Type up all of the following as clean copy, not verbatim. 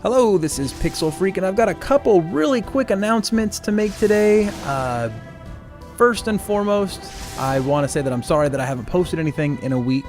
Hello, this is Pixel Freak, and I've got a couple really quick announcements to make today. First and foremost, I want to say that I'm sorry that I haven't posted anything in a week.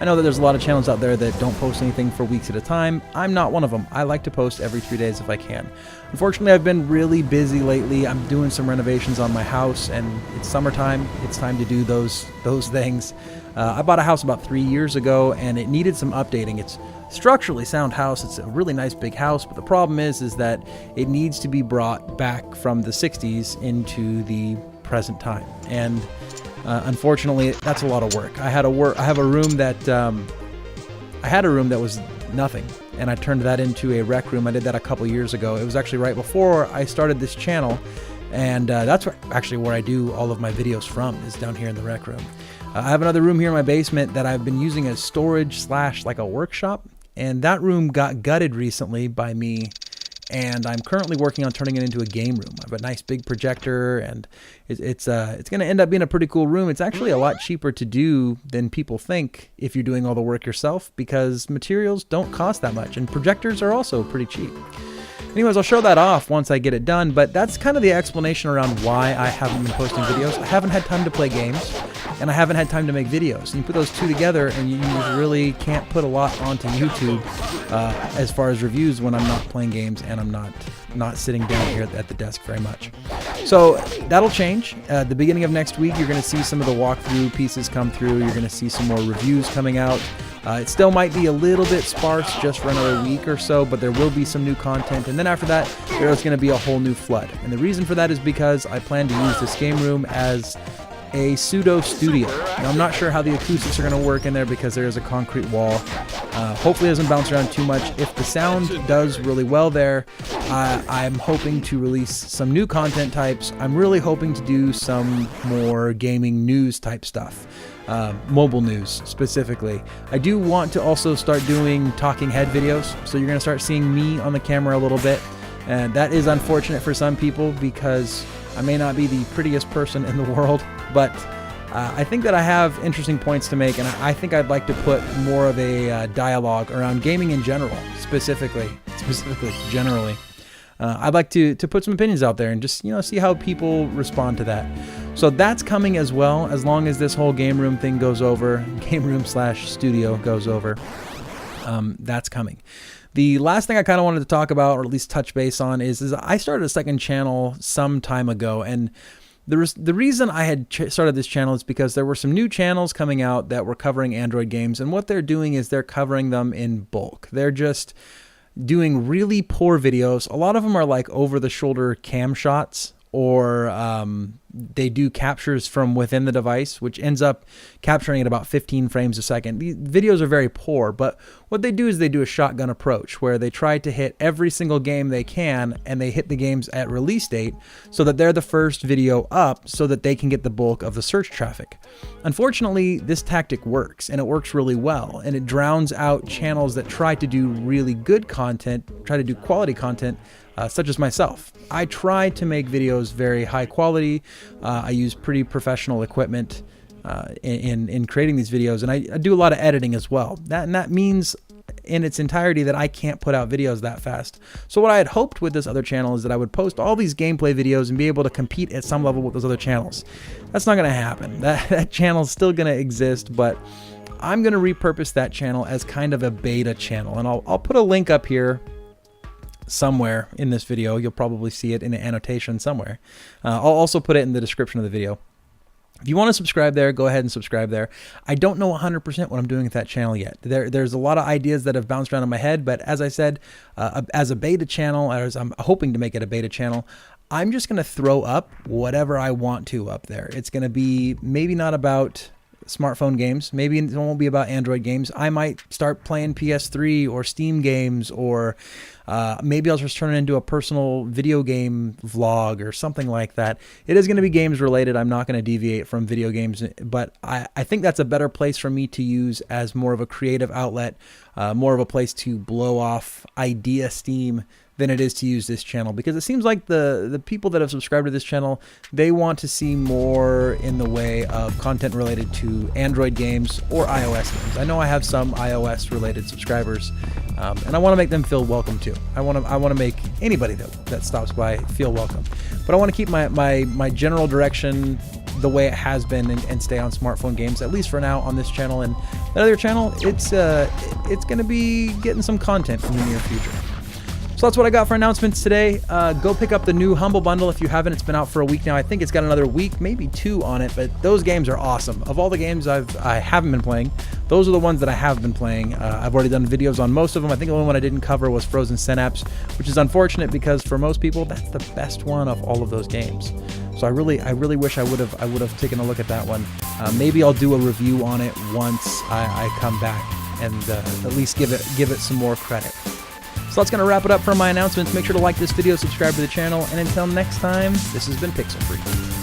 I know that there's a lot of channels out there that don't post anything for weeks at a time. I'm not one of them. I like to post every 3 days if I can. Unfortunately, I've been really busy lately. I'm doing some renovations on my house, and it's summertime. It's time to do those things. I bought a house about 3 years ago, and it needed some updating. It's a structurally sound house. It's a really nice big house, but the problem is that it needs to be brought back from the 60s into the present time. And unfortunately, that's a lot of work. I have a room that was nothing, and I turned that into a rec room. I did that a couple years ago. It was actually right before I started this channel, and that's actually where I do all of my videos from, is down here in the rec room. I have another room here in my basement that I've been using as storage / like a workshop, and that room got gutted recently by me, and I'm currently working on turning it into a game room. I have a nice big projector, and it's going to end up being a pretty cool room. It's actually a lot cheaper to do than people think if you're doing all the work yourself, because materials don't cost that much, and projectors are also pretty cheap. Anyways, I'll show that off once I get it done, but that's kind of the explanation around why I haven't been posting videos. I haven't had time to play games, and I haven't had time to make videos. And you put those two together, and you really can't put a lot onto YouTube as far as reviews when I'm not playing games and I'm not sitting down here at the desk very much. So that'll change. The beginning of next week, you're going to see some of the walkthrough pieces come through. You're going to see some more reviews coming out. It still might be a little bit sparse just for another week or so, but there will be some new content. And then after that, there's going to be a whole new flood. And the reason for that is because I plan to use this game room as a pseudo studio. Now, I'm not sure how the acoustics are going to work in there because there is a concrete wall. Hopefully it doesn't bounce around too much. If the sound does really well there, I'm hoping to release some new content types. I'm really hoping to do some more gaming news type stuff. Mobile news specifically. I do want to also start doing talking head videos, so you're going to start seeing me on the camera a little bit, and that is unfortunate for some people because I may not be the prettiest person in the world, but I think that I have interesting points to make, and I think I'd like to put more of a dialogue around gaming in general, specifically generally. I'd like to put some opinions out there and just see how people respond to that. So that's coming as well, as long as this whole game room thing goes over, game room / studio goes over. That's coming. The last thing I kind of wanted to talk about, or at least touch base on, is I started a second channel some time ago, and the reason I had started this channel is because there were some new channels coming out that were covering Android games, and what they're doing is they're covering them in bulk. They're just doing really poor videos. A lot of them are like over-the-shoulder cam shots, or they do captures from within the device, which ends up capturing at about 15 frames a second. These videos are very poor, but what they do is they do a shotgun approach where they try to hit every single game they can, and they hit the games at release date so that they're the first video up so that they can get the bulk of the search traffic. Unfortunately, this tactic works, and it works really well, and it drowns out channels that try to do really good content, try to do quality content, such as myself. I try to make videos very high quality. I use pretty professional equipment in creating these videos, and I do a lot of editing as well. That means in its entirety that I can't put out videos that fast. So what I had hoped with this other channel is that I would post all these gameplay videos and be able to compete at some level with those other channels. That's not going to happen. That channel is still going to exist, but I'm going to repurpose that channel as kind of a beta channel, and I'll put a link up here somewhere in this video. You'll probably see it in an annotation somewhere. I'll also put it in the description of the video. If you want to subscribe there, go ahead and subscribe there. I don't know 100% what I'm doing with that channel yet. There's a lot of ideas that have bounced around in my head, but as I said, as a beta channel, as I'm hoping to make it a beta channel, I'm just going to throw up whatever I want to up there. It's going to be maybe not about smartphone games. Maybe it won't be about Android games. I might start playing PS3 or Steam games or Maybe I'll just turn it into a personal video game vlog or something like that. It is going to be games related. I'm not going to deviate from video games, but I think that's a better place for me to use as more of a creative outlet, more of a place to blow off idea steam than it is to use this channel, because it seems like the people that have subscribed to this channel, they want to see more in the way of content related to Android games or iOS games. I know I have some iOS related subscribers, and I want to make them feel welcome too. I want to make anybody that stops by feel welcome, but I want to keep my general direction the way it has been and stay on smartphone games, at least for now, on this channel. And that other channel, it's going to be getting some content in the near future. So that's what I got for announcements today. Go pick up the new Humble Bundle if you haven't. It's been out for a week now. I think it's got another week, maybe 2 on it, but those games are awesome. Of all the games I haven't been playing, those are the ones that I have been playing. I've already done videos on most of them. I think the only one I didn't cover was Frozen Synapse, which is unfortunate because for most people, that's the best one of all of those games. So I really wish I would have taken a look at that one. Maybe I'll do a review on it once I come back and at least give it some more credit. So that's going to wrap it up for my announcements. Make sure to like this video, subscribe to the channel, and until next time, this has been Pixel Freak.